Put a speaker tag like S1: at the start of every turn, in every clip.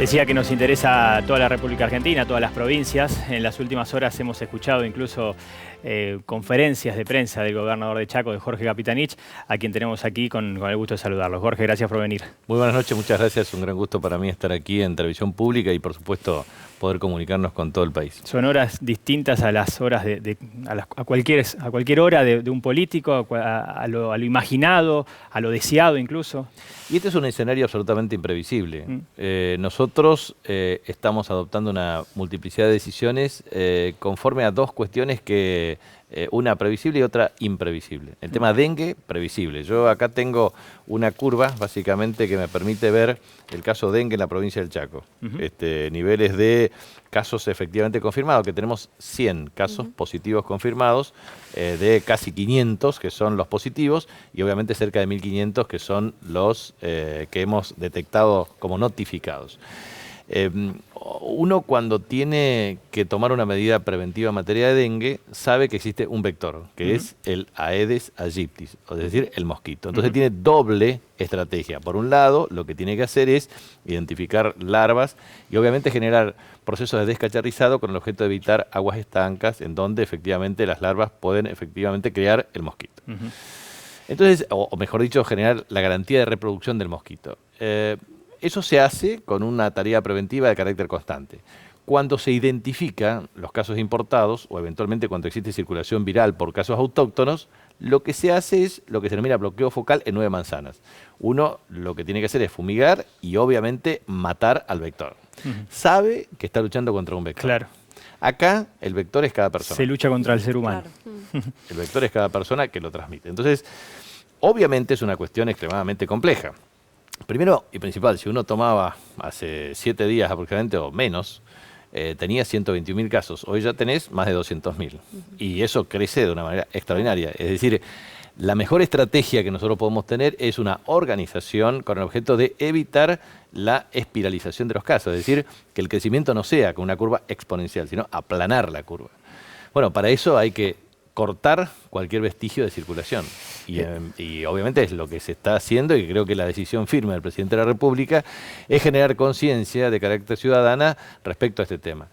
S1: Decía que nos interesa toda la República Argentina, todas las provincias. En las últimas horas hemos escuchado incluso conferencias de prensa del gobernador de Chaco, de Jorge Capitanich, a quien tenemos aquí con el gusto de saludarlo. Jorge, gracias por venir.
S2: Muy buenas noches, muchas gracias. Es un gran gusto para mí estar aquí en Televisión Pública y, por supuesto, poder comunicarnos con todo el país.
S1: Son horas distintas a las horas a cualquier hora de un político, a lo imaginado, a lo deseado incluso.
S2: Y este es un escenario absolutamente imprevisible. Nosotros estamos adoptando una multiplicidad de decisiones conforme a dos cuestiones que una previsible y otra imprevisible. El tema dengue, previsible. Yo acá tengo una curva, básicamente, que me permite ver el caso dengue en la provincia del Chaco. Niveles de casos efectivamente confirmados, que tenemos 100 casos positivos confirmados, de casi 500 que son los positivos, y obviamente cerca de 1.500 que son los que hemos detectado como notificados. Uno, cuando tiene que tomar una medida preventiva en materia de dengue, sabe que existe un vector, que es el Aedes aegypti, es decir, el mosquito. Entonces tiene doble estrategia. Por un lado, lo que tiene que hacer es identificar larvas y obviamente generar procesos de descacharrizado con el objeto de evitar aguas estancas en donde efectivamente las larvas pueden efectivamente crear el mosquito. Entonces, o mejor dicho, generar la garantía de reproducción del mosquito. Eso se hace con una tarea preventiva de carácter constante. Cuando se identifican los casos importados, o eventualmente cuando existe circulación viral por casos autóctonos, lo que se hace es lo que se denomina bloqueo focal en 9 manzanas. Uno lo que tiene que hacer es fumigar y obviamente matar al vector. Sabe que está luchando contra un vector.
S1: Claro.
S2: Acá el vector es cada persona.
S1: Se lucha contra el ser humano.
S3: Claro.
S2: El vector es cada persona que lo transmite. Entonces, obviamente es una cuestión extremadamente compleja. Primero y principal, si uno tomaba hace 7 días aproximadamente o menos, tenía 121.000 casos. Hoy ya tenés más de 200.000. Y eso crece de una manera extraordinaria. Es decir, la mejor estrategia que nosotros podemos tener es una organización con el objeto de evitar la espiralización de los casos. Es decir, que el crecimiento no sea con una curva exponencial, sino aplanar la curva. Bueno, para eso hay que cortar cualquier vestigio de circulación. Y obviamente es lo que se está haciendo, y creo que la decisión firme del presidente de la República es generar conciencia de carácter ciudadana respecto a este tema.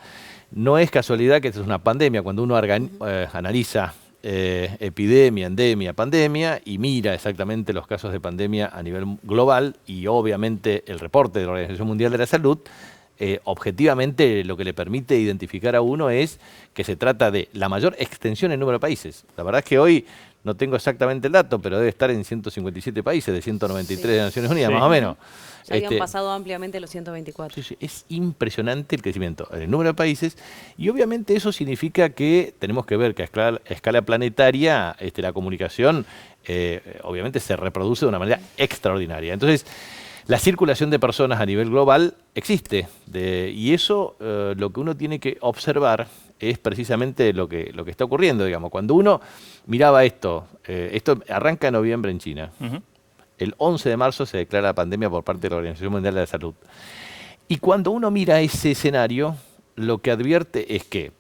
S2: No es casualidad que esta es una pandemia. Cuando uno analiza epidemia, endemia, pandemia, y mira exactamente los casos de pandemia a nivel global, y obviamente el reporte de la Organización Mundial de la Salud, objetivamente lo que le permite identificar a uno es que se trata de la mayor extensión en número de países. La verdad es que hoy no tengo exactamente el dato, pero debe estar en 157 países de 193 de Naciones Unidas, más o menos.
S3: Ya habían pasado ampliamente los 124.
S2: Sí, es impresionante el crecimiento en el número de países, y obviamente eso significa que tenemos que ver que a escala planetaria la comunicación obviamente se reproduce de una manera extraordinaria. Entonces, la circulación de personas a nivel global existe, y eso lo que uno tiene que observar es precisamente lo que está ocurriendo, digamos. Cuando uno miraba esto arranca en noviembre en China. El 11 de marzo se declara la pandemia por parte de la Organización Mundial de la Salud. Y cuando uno mira ese escenario, lo que advierte es que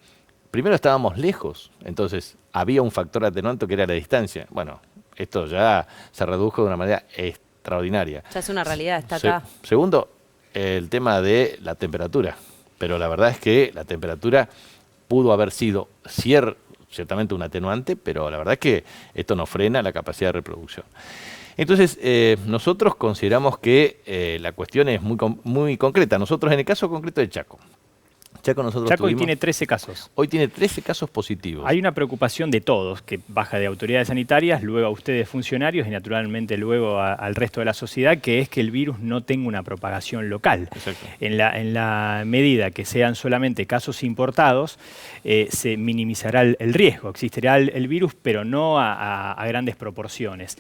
S2: primero estábamos lejos, entonces había un factor atenuante que era la distancia. Bueno, esto ya se redujo de una manera extraordinaria.
S3: Ya es una realidad, está acá.
S2: Segundo, el tema de la temperatura. Pero la verdad es que la temperatura pudo haber sido ciertamente un atenuante, pero la verdad es que esto no frena la capacidad de reproducción. Entonces, nosotros consideramos que la cuestión es muy concreta. Nosotros, en el caso concreto de Chaco,
S1: Chaco hoy tiene 13 casos.
S2: Hoy tiene 13 casos positivos.
S1: Hay una preocupación de todos, que baja de autoridades sanitarias, luego a ustedes funcionarios y naturalmente luego al resto de la sociedad, que es que el virus no tenga una propagación local.
S2: Exacto.
S1: En la medida que sean solamente casos importados, se minimizará el riesgo. Existirá el virus, pero no a grandes proporciones.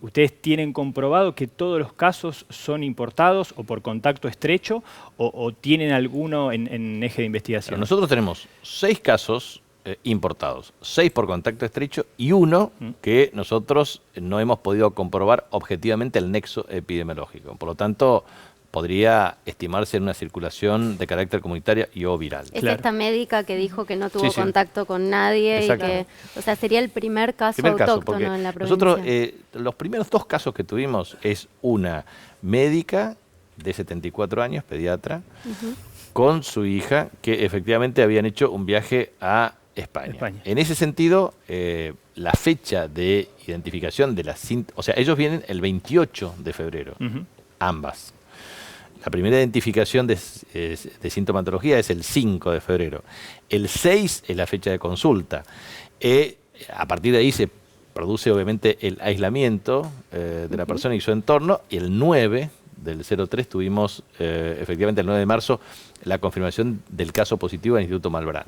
S1: ¿Ustedes tienen comprobado que todos los casos son importados o por contacto estrecho o tienen alguno en eje de investigación?
S2: Pero nosotros tenemos 6 casos importados, 6 por contacto estrecho y 1 que nosotros no hemos podido comprobar objetivamente el nexo epidemiológico. Por lo tanto, podría estimarse en una circulación de carácter comunitario y o viral.
S4: Es esta médica que dijo que no tuvo
S2: Sí.
S4: contacto con nadie y que, o sea, sería el primer caso autóctono en la provincia.
S2: Nosotros, los primeros 2 casos que tuvimos es una médica de 74 años, pediatra, con su hija, que efectivamente habían hecho un viaje a España. En ese sentido, la fecha de identificación de las síntomas, o sea, ellos vienen el 28 de febrero, ambas. La primera identificación de sintomatología es el 5 de febrero. El 6 es la fecha de consulta. A partir de ahí se produce obviamente el aislamiento de la persona y su entorno. Y el 9 del 03 tuvimos, efectivamente el 9 de marzo, la confirmación del caso positivo del Instituto Malbrán.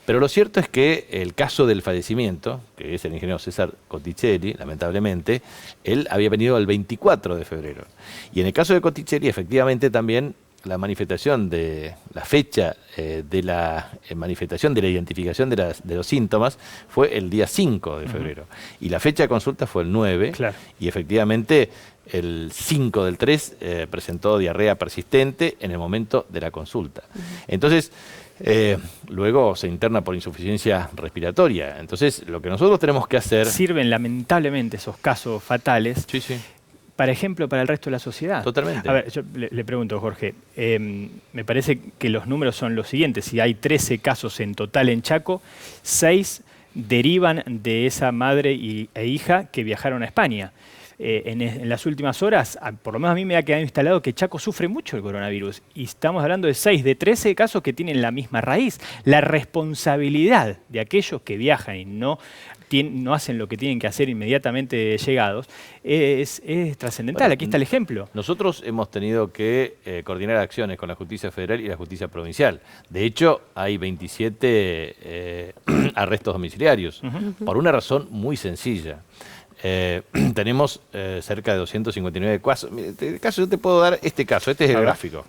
S2: Pero lo cierto es que el caso del fallecimiento, que es el ingeniero César Cotticelli, lamentablemente, él había venido el 24 de febrero. Y en el caso de Cotticelli, efectivamente también la manifestación de la fecha de la manifestación de la identificación de los síntomas fue el día 5 de febrero. Y la fecha de consulta fue el 9. Claro. Y efectivamente el 5 del 3 presentó diarrea persistente en el momento de la consulta. Entonces, luego se interna por insuficiencia respiratoria. Entonces, lo que nosotros tenemos que hacer...
S1: Sirven lamentablemente esos casos fatales, para ejemplo, para el resto de la sociedad.
S2: Totalmente.
S1: A ver, yo le pregunto, Jorge, me parece que los números son los siguientes. Si hay 13 casos en total en Chaco, 6 derivan de esa madre e hija que viajaron a España. En las últimas horas, por lo menos a mí me ha quedado instalado que Chaco sufre mucho el coronavirus. Y estamos hablando de 6 de 13 casos que tienen la misma raíz. La responsabilidad de aquellos que viajan y no hacen lo que tienen que hacer inmediatamente llegados es trascendental. Bueno, aquí está el ejemplo.
S2: Nosotros hemos tenido que coordinar acciones con la Justicia Federal y la Justicia Provincial. De hecho, hay 27 arrestos domiciliarios, por una razón muy sencilla. Tenemos cerca de 259 casos. Este caso, yo te puedo dar este caso, este es el gráfico.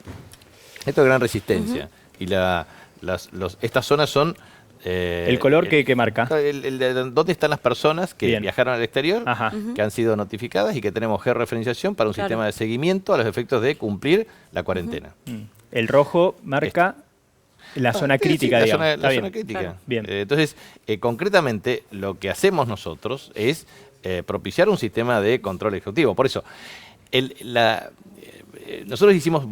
S2: Esto es Gran Resistencia. Y estas zonas son...
S1: el color que marca.
S2: ¿Dónde están las personas que viajaron al exterior, que han sido notificadas y que tenemos georreferenciación para un sistema de seguimiento a los efectos de cumplir la cuarentena?
S1: El rojo marca... La zona crítica, digamos.
S2: La zona crítica. Claro. Bien. Entonces, concretamente, lo que hacemos nosotros es propiciar un sistema de control ejecutivo. Por eso, nosotros hicimos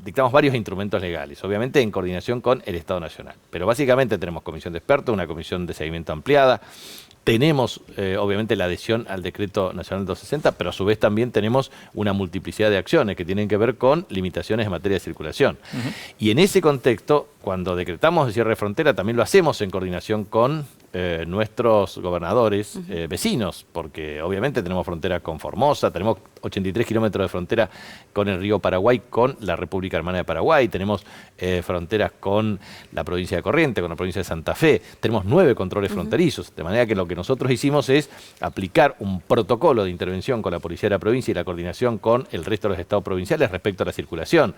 S2: dictamos varios instrumentos legales, obviamente en coordinación con el Estado Nacional. Pero básicamente tenemos comisión de expertos, una comisión de seguimiento ampliada. Tenemos, obviamente, la adhesión al Decreto Nacional 260, pero a su vez también tenemos una multiplicidad de acciones que tienen que ver con limitaciones en materia de circulación. Y en ese contexto, cuando decretamos el cierre de frontera, también lo hacemos en coordinación con nuestros gobernadores vecinos, porque obviamente tenemos frontera con Formosa, tenemos 83 kilómetros de frontera con el río Paraguay, con la República Hermana de Paraguay, tenemos fronteras con la provincia de Corrientes, con la provincia de Santa Fe, tenemos 9 controles fronterizos, de manera que lo que nosotros hicimos es aplicar un protocolo de intervención con la policía de la provincia y la coordinación con el resto de los estados provinciales respecto a la circulación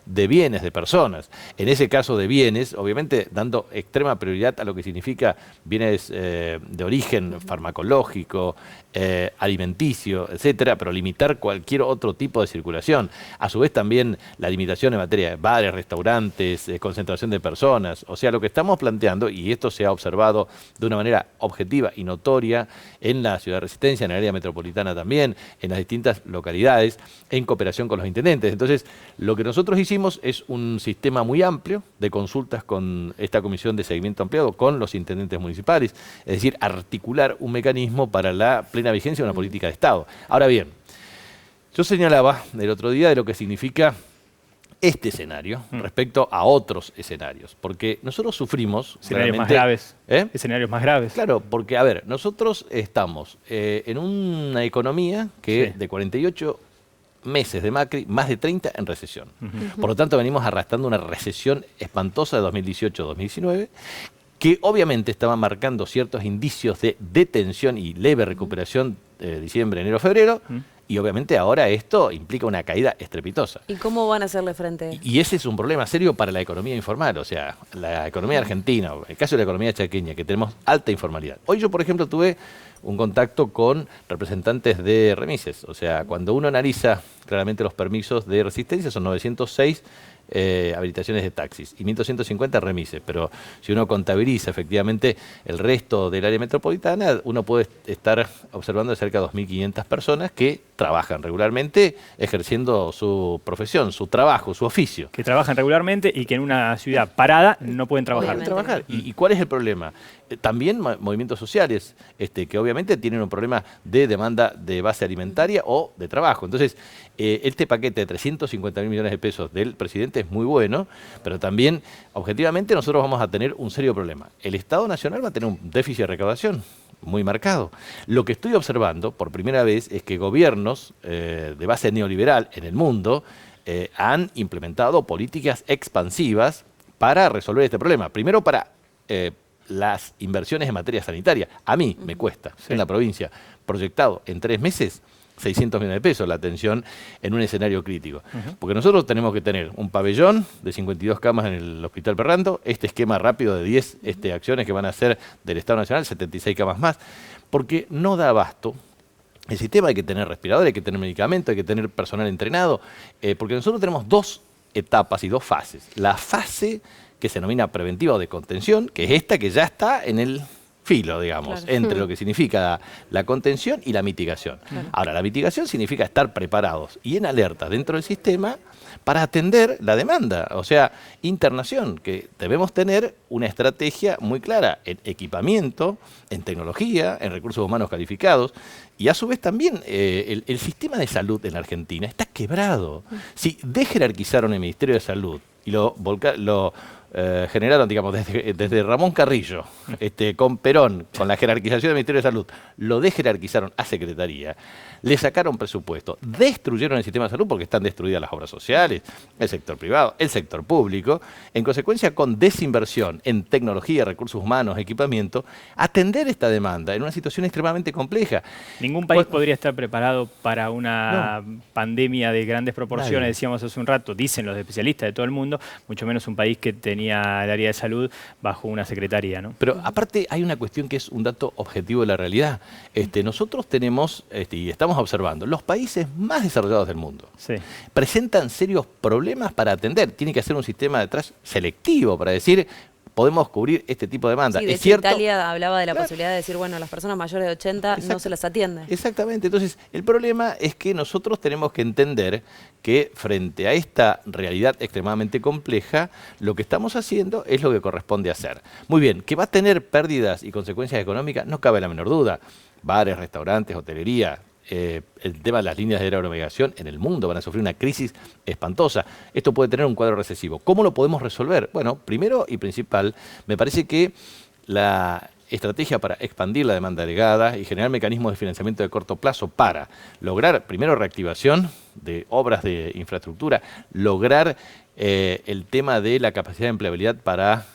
S2: de bienes, de personas. En ese caso de bienes, obviamente dando extrema prioridad a lo que significa bienes de origen farmacológico, alimenticio, etcétera, pero limitar cualquier otro tipo de circulación. A su vez también la limitación en materia de bares, restaurantes, concentración de personas. O sea, lo que estamos planteando, y esto se ha observado de una manera objetiva y notoria en la ciudad de Resistencia, en el área metropolitana también, en las distintas localidades, en cooperación con los intendentes. Entonces, lo que nosotros hicimos es un sistema muy amplio de consultas con esta comisión de seguimiento ampliado, con los intendentes municipales, es decir, articular un mecanismo para la plena vigencia de una política de Estado. Ahora bien, yo señalaba el otro día de lo que significa este escenario respecto a otros escenarios, porque nosotros sufrimos...
S1: Escenarios más graves. Escenarios más graves.
S2: Claro, porque, a ver, nosotros estamos en una economía que de 48 meses de Macri, más de 30 en recesión. Por lo tanto, venimos arrastrando una recesión espantosa de 2018-2019, que obviamente estaba marcando ciertos indicios de detención y leve recuperación diciembre, enero, febrero, y obviamente ahora esto implica una caída estrepitosa.
S3: ¿Y cómo van a hacerle frente?
S2: Y ese es un problema serio para la economía informal, o sea, la economía argentina, el caso de la economía chaqueña, que tenemos alta informalidad. Hoy yo, por ejemplo, tuve un contacto con representantes de remises, o sea, cuando uno analiza claramente los permisos de Resistencia, son 906 habilitaciones de taxis y 1.250 remises. Pero si uno contabiliza efectivamente el resto del área metropolitana, uno puede estar observando cerca de 2.500 personas que trabajan regularmente ejerciendo su profesión, su trabajo, su oficio.
S1: Que trabajan regularmente y que en una ciudad parada no pueden trabajar.
S2: ¿Y cuál es el problema? También movimientos sociales, que obviamente tienen un problema de demanda de base alimentaria o de trabajo. Entonces, este paquete de 350.000 millones de pesos del presidente es muy bueno, pero también, objetivamente, nosotros vamos a tener un serio problema. El Estado Nacional va a tener un déficit de recaudación muy marcado. Lo que estoy observando por primera vez es que gobiernos de base neoliberal en el mundo han implementado políticas expansivas para resolver este problema. Primero para las inversiones en materia sanitaria. A mí me cuesta, en la provincia, proyectado en 3 meses, 600 millones de pesos la atención en un escenario crítico. Porque nosotros tenemos que tener un pabellón de 52 camas en el Hospital Perrando, este esquema rápido de 10 acciones que van a ser del Estado Nacional, 76 camas más, porque no da abasto. El sistema hay que tener respiradores, hay que tener medicamentos, hay que tener personal entrenado, porque nosotros tenemos 2 etapas y 2 fases. La fase que se denomina preventiva o de contención, que es esta que ya está en el filo, digamos, entre lo que significa la contención y la mitigación. Ahora, la mitigación significa estar preparados y en alerta dentro del sistema para atender la demanda, o sea, internación, que debemos tener una estrategia muy clara en equipamiento, en tecnología, en recursos humanos calificados, y a su vez también el sistema de salud en la Argentina está quebrado. Si desjerarquizaron el Ministerio de Salud y lo generaron, digamos, desde Ramón Carrillo, con Perón, con la jerarquización del Ministerio de Salud, lo desjerarquizaron a Secretaría, le sacaron presupuesto, destruyeron el sistema de salud porque están destruidas las obras sociales, el sector privado, el sector público, en consecuencia con desinversión en tecnología, recursos humanos, equipamiento, atender esta demanda en una situación extremadamente compleja.
S1: Ningún país podría estar preparado para una pandemia de grandes proporciones, decíamos hace un rato, dicen los especialistas de todo el mundo, mucho menos un país que tenía el área de salud bajo una secretaría, ¿no?
S2: Pero aparte hay una cuestión que es un dato objetivo de la realidad. Nosotros tenemos, y estamos observando, los países más desarrollados del mundo presentan serios problemas para atender. Tiene que hacer un sistema detrás selectivo para decir, podemos cubrir este tipo de demanda.
S3: Sí, de
S2: ¿Es cierto?
S3: Italia hablaba de la posibilidad de decir, bueno, las personas mayores de 80 no se las atiende.
S2: Exactamente. Entonces, el problema es que nosotros tenemos que entender que frente a esta realidad extremadamente compleja, lo que estamos haciendo es lo que corresponde hacer. Muy bien, que va a tener pérdidas y consecuencias económicas, no cabe la menor duda. Bares, restaurantes, hotelería, el tema de las líneas de aeronavegación en el mundo van a sufrir una crisis espantosa. Esto puede tener un cuadro recesivo. ¿Cómo lo podemos resolver? Bueno, primero y principal, me parece que la estrategia para expandir la demanda agregada y generar mecanismos de financiamiento de corto plazo para lograr, primero, reactivación de obras de infraestructura, lograr el tema de la capacidad de empleabilidad para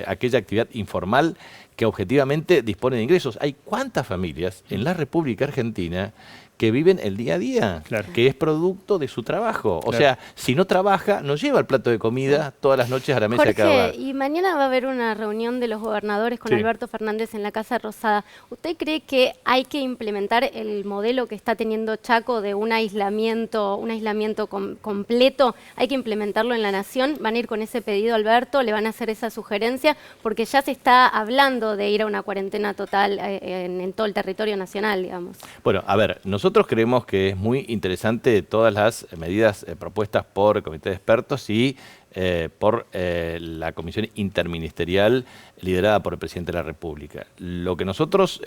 S2: aquella actividad informal que objetivamente dispone de ingresos. Hay cuántas familias en la República Argentina que viven el día a día, que es producto de su trabajo. O sea, si no trabaja, no lleva el plato de comida todas las noches a la mesa de cada hogar.
S4: Y mañana va a haber una reunión de los gobernadores con Alberto Fernández en la Casa Rosada. ¿Usted cree que hay que implementar el modelo que está teniendo Chaco de un aislamiento completo? ¿Hay que implementarlo en la Nación? ¿Van a ir con ese pedido, Alberto? ¿Le van a hacer esa sugerencia? Porque ya se está hablando de ir a una cuarentena total en todo el territorio nacional, digamos.
S2: Bueno, a ver, nosotros creemos que es muy interesante todas las medidas propuestas por el Comité de Expertos y por la Comisión Interministerial liderada por el Presidente de la República. Lo que nosotros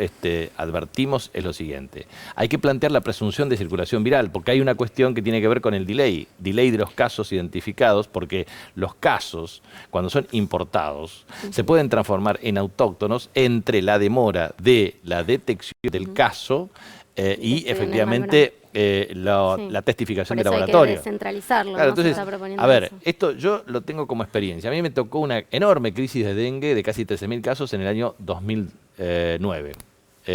S2: advertimos es lo siguiente. Hay que plantear la presunción de circulación viral, porque hay una cuestión que tiene que ver con el delay de los casos identificados, porque los casos, cuando son importados, se pueden transformar en autóctonos entre la demora de la detección del caso y efectivamente la testificación de laboratorio.
S4: Hay que descentralizarlo.
S2: Claro,
S4: ¿no?
S2: entonces,
S4: Se está proponiendo
S2: a ver,
S4: eso.
S2: esto yo lo tengo como experiencia. A mí me tocó una enorme crisis de dengue de casi 13.000 casos en el año 2009.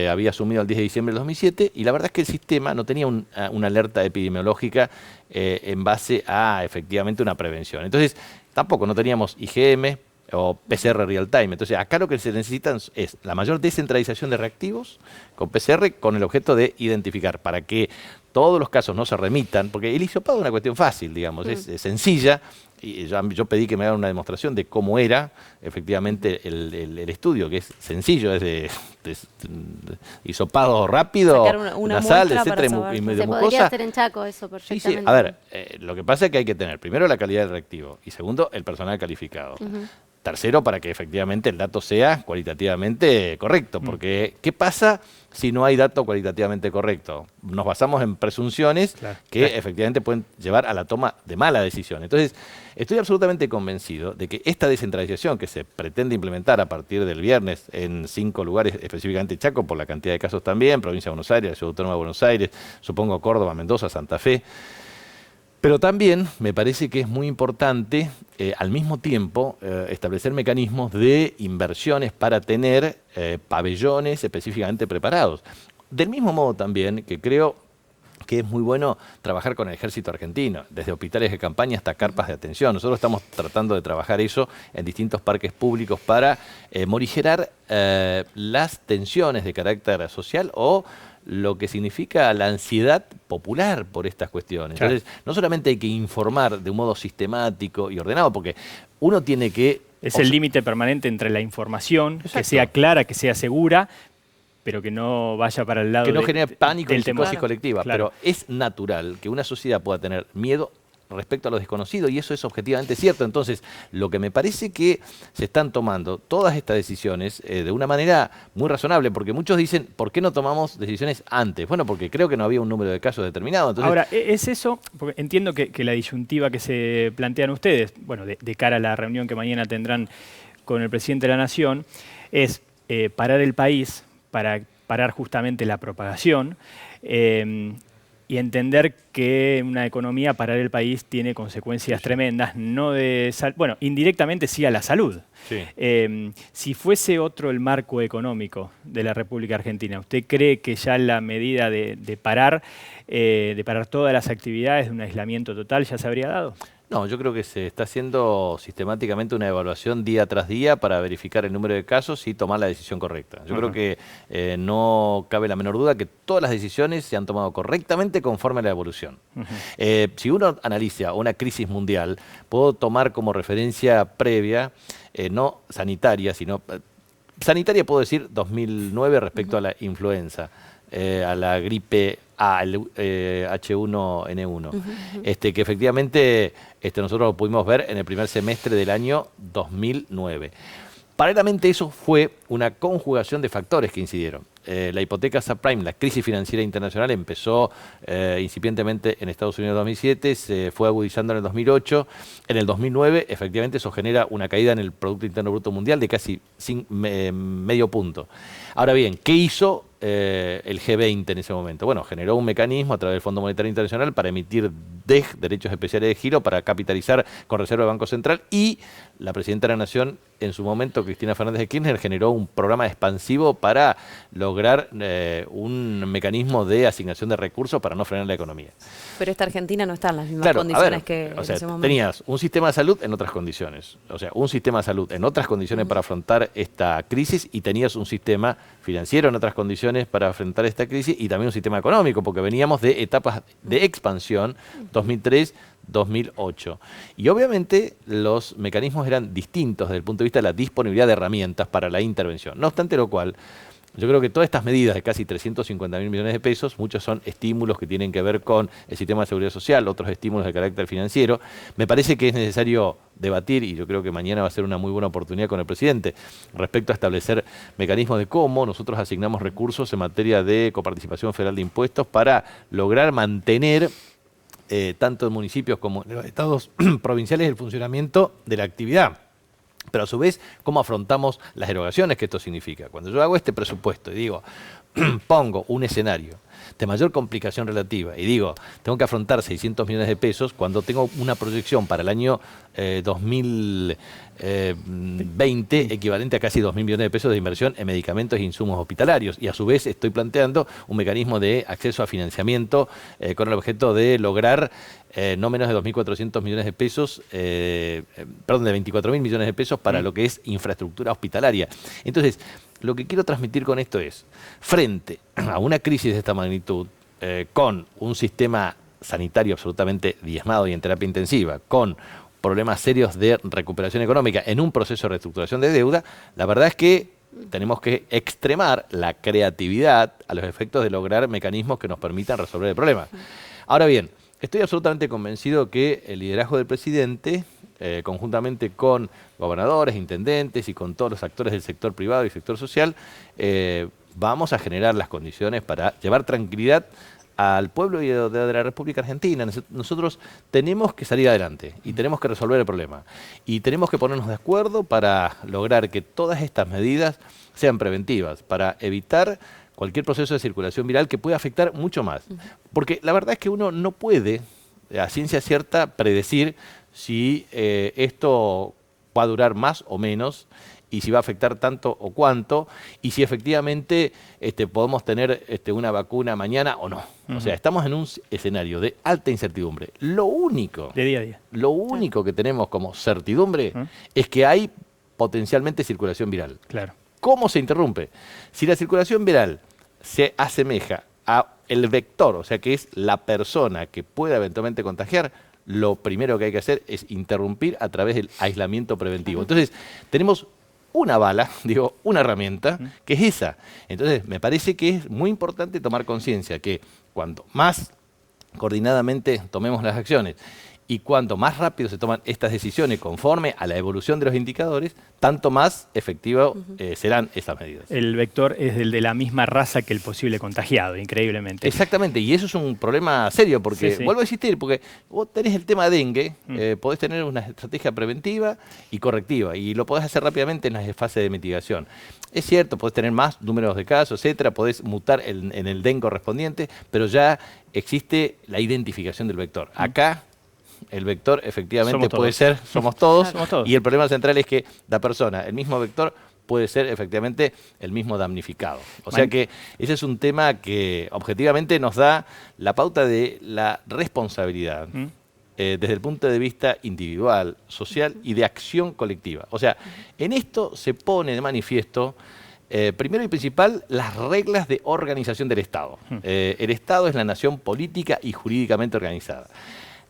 S2: Había asumido el 10 de diciembre del 2007 y la verdad es que el sistema no tenía una alerta epidemiológica en base a efectivamente una prevención. Entonces, tampoco no teníamos IgM o PCR real time. Entonces, acá lo que se necesitan es la mayor descentralización de reactivos con PCR con el objeto de identificar para que todos los casos no se remitan, porque el hisopado es una cuestión fácil, digamos, es sencilla, y yo pedí que me hagan una demostración de cómo era efectivamente el estudio, que es sencillo, es de hisopado rápido,
S3: Sacar una
S2: nasal,
S3: muestra
S2: etcétera,
S3: para
S2: y
S3: saber.
S2: de
S4: Se
S2: mucosa.
S4: podría hacer en Chaco eso
S2: Sí,
S4: perfectamente.
S2: sí. A ver, lo que pasa es que hay que tener primero la calidad del reactivo y segundo el personal calificado. Tercero, para que efectivamente el dato sea cualitativamente correcto, porque ¿qué pasa si no hay dato cualitativamente correcto? Nos basamos en presunciones que efectivamente pueden llevar a la toma de mala decisión. Entonces, estoy absolutamente convencido de que esta descentralización que se pretende implementar a partir del viernes en 5 lugares, específicamente Chaco, por la cantidad de casos también, Provincia de Buenos Aires, la Ciudad Autónoma de Buenos Aires, supongo Córdoba, Mendoza, Santa Fe. Pero también me parece que es muy importante, al mismo tiempo, establecer mecanismos de inversiones para tener pabellones específicamente preparados. Del mismo modo también que creo que es muy bueno trabajar con el ejército argentino, desde hospitales de campaña hasta carpas de atención. Nosotros estamos tratando de trabajar eso en distintos parques públicos para morigerar las tensiones de carácter social o lo que significa la ansiedad popular por estas cuestiones. Entonces, no solamente hay que informar de un modo sistemático y ordenado, porque uno tiene que...
S1: Es el límite permanente entre la información, que sea clara, que sea segura, pero que no vaya para el lado
S2: que no genere pánico y psicosis colectiva.
S1: Claro.
S2: Pero es natural que una sociedad pueda tener miedo respecto a lo desconocido, y eso es objetivamente cierto. Entonces, lo que me parece que se están tomando todas estas decisiones de una manera muy razonable, porque muchos dicen, ¿por qué no tomamos decisiones antes? Bueno, porque creo que no había un número de casos determinado. Entonces,
S1: ahora, ¿es eso? Porque entiendo que la disyuntiva que se plantean ustedes, bueno, de cara a la reunión que mañana tendrán con el presidente de la Nación, es parar el país para parar justamente la propagación, y entender que una economía, parar el país, tiene consecuencias tremendas, no de bueno, indirectamente sí a la salud.
S2: Sí.
S1: Si fuese otro el marco económico de la República Argentina, ¿usted cree que ya la medida de parar todas las actividades de un aislamiento total ya se habría dado?
S2: No, yo creo que se está haciendo sistemáticamente una evaluación día tras día para verificar el número de casos y tomar la decisión correcta. Yo creo que no cabe la menor duda que todas las decisiones se han tomado correctamente conforme a la evolución. Si uno analiza una crisis mundial, puedo tomar como referencia previa, no sanitaria, sino... sanitaria puedo decir 2009 respecto a la influenza, a la gripe A, el H1N1, que efectivamente nosotros lo pudimos ver en el primer semestre del año 2009. Paralelamente eso fue una conjugación de factores que incidieron. La hipoteca subprime, la crisis financiera internacional, empezó incipientemente en Estados Unidos en 2007, se fue agudizando en el 2008. En el 2009, efectivamente, eso genera una caída en el Producto Interno Bruto Mundial de casi medio punto. Ahora bien, ¿qué hizo el G20 en ese momento? Bueno, generó un mecanismo a través del Fondo Monetario Internacional para emitir DEG, derechos especiales de giro, para capitalizar con reserva del Banco Central, y la Presidenta de la Nación, en su momento, Cristina Fernández de Kirchner, generó un programa expansivo para lograr un mecanismo de asignación de recursos para no frenar la economía.
S3: Pero esta Argentina no está en las mismas condiciones que en ese momento.
S2: Tenías un sistema de salud en otras condiciones, un sistema de salud en otras condiciones para afrontar esta crisis, y tenías un sistema financiero en otras condiciones para afrontar esta crisis, y también un sistema económico, porque veníamos de etapas de expansión, 2003-2008. Y obviamente los mecanismos eran distintos desde el punto de vista de la disponibilidad de herramientas para la intervención. No obstante lo cual, yo creo que todas estas medidas de casi 350.000 millones de pesos, muchos son estímulos que tienen que ver con el sistema de seguridad social, otros estímulos de carácter financiero. Me parece que es necesario debatir, y yo creo que mañana va a ser una muy buena oportunidad con el presidente, respecto a establecer mecanismos de cómo nosotros asignamos recursos en materia de coparticipación federal de impuestos para lograr mantener tanto en municipios como en los estados provinciales el funcionamiento de la actividad. Pero a su vez, ¿cómo afrontamos las erogaciones que esto significa? Cuando yo hago este presupuesto y digo, pongo un escenario de mayor complicación relativa y digo, tengo que afrontar 600 millones de pesos, cuando tengo una proyección para el año 2020 equivalente a casi 2.000 millones de pesos de inversión en medicamentos e insumos hospitalarios, y a su vez estoy planteando un mecanismo de acceso a financiamiento con el objeto de lograr no menos de 2.400 millones de pesos, perdón, de 24.000 millones de pesos para lo que es infraestructura hospitalaria. Entonces, lo que quiero transmitir con esto es, frente a una crisis de esta magnitud, con un sistema sanitario absolutamente diezmado y en terapia intensiva, con problemas serios de recuperación económica en un proceso de reestructuración de deuda, la verdad es que tenemos que extremar la creatividad a los efectos de lograr mecanismos que nos permitan resolver el problema. Ahora bien, estoy absolutamente convencido que el liderazgo del presidente, conjuntamente con gobernadores, intendentes y con todos los actores del sector privado y sector social, vamos a generar las condiciones para llevar tranquilidad al pueblo de la República Argentina. Nosotros tenemos que salir adelante y tenemos que resolver el problema. Y tenemos que ponernos de acuerdo para lograr que todas estas medidas sean preventivas, para evitar cualquier proceso de circulación viral que pueda afectar mucho más. Porque la verdad es que uno no puede, a ciencia cierta, predecir si esto va a durar más o menos, y si va a afectar tanto o cuánto, y si efectivamente podemos tener una vacuna mañana o no. O sea, estamos en un escenario de alta incertidumbre. Lo único,
S1: de día a día,
S2: lo único que tenemos como certidumbre es que hay potencialmente circulación viral.
S1: Claro.
S2: ¿Cómo se interrumpe? Si la circulación viral se asemeja a el vector, o sea que es la persona que pueda eventualmente contagiar, lo primero que hay que hacer es interrumpir a través del aislamiento preventivo. Entonces, tenemos una bala, digo, una herramienta, que es esa. Entonces, me parece que es muy importante tomar conciencia que cuanto más coordinadamente tomemos las acciones y cuanto más rápido se toman estas decisiones conforme a la evolución de los indicadores, tanto más efectivas serán esas medidas.
S1: El vector es el de la misma raza que el posible contagiado, increíblemente.
S2: Exactamente, y eso es un problema serio, porque vuelvo a insistir, porque vos tenés el tema dengue, podés tener una estrategia preventiva y correctiva, y lo podés hacer rápidamente en las fases de mitigación. Es cierto, podés tener más números de casos, etcétera, podés mutar en el DEN correspondiente, pero ya existe la identificación del vector. Acá el vector efectivamente puede ser, somos todos, y el problema central es que la persona, el mismo vector, puede ser efectivamente el mismo damnificado. O sea que ese es un tema que objetivamente nos da la pauta de la responsabilidad desde el punto de vista individual, social y de acción colectiva. O sea, en esto se pone de manifiesto primero y principal, las reglas de organización del Estado. El Estado es la nación política y jurídicamente organizada.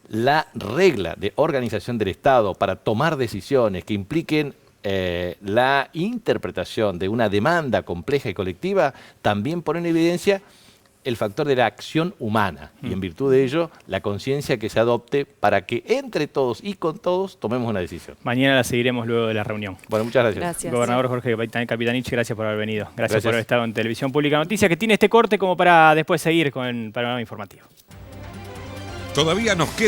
S2: La regla de organización del Estado para tomar decisiones que impliquen la interpretación de una demanda compleja y colectiva también pone en evidencia el factor de la acción humana y en virtud de ello la conciencia que se adopte para que entre todos y con todos tomemos una decisión.
S1: Mañana la seguiremos luego de la reunión.
S2: Bueno, muchas gracias.
S3: Gracias.
S1: Gobernador Jorge Capitanich, gracias por haber venido. Gracias por haber estado en Televisión Pública Noticias, que tiene este corte como para después seguir con el panorama informativo.
S5: Todavía nos queda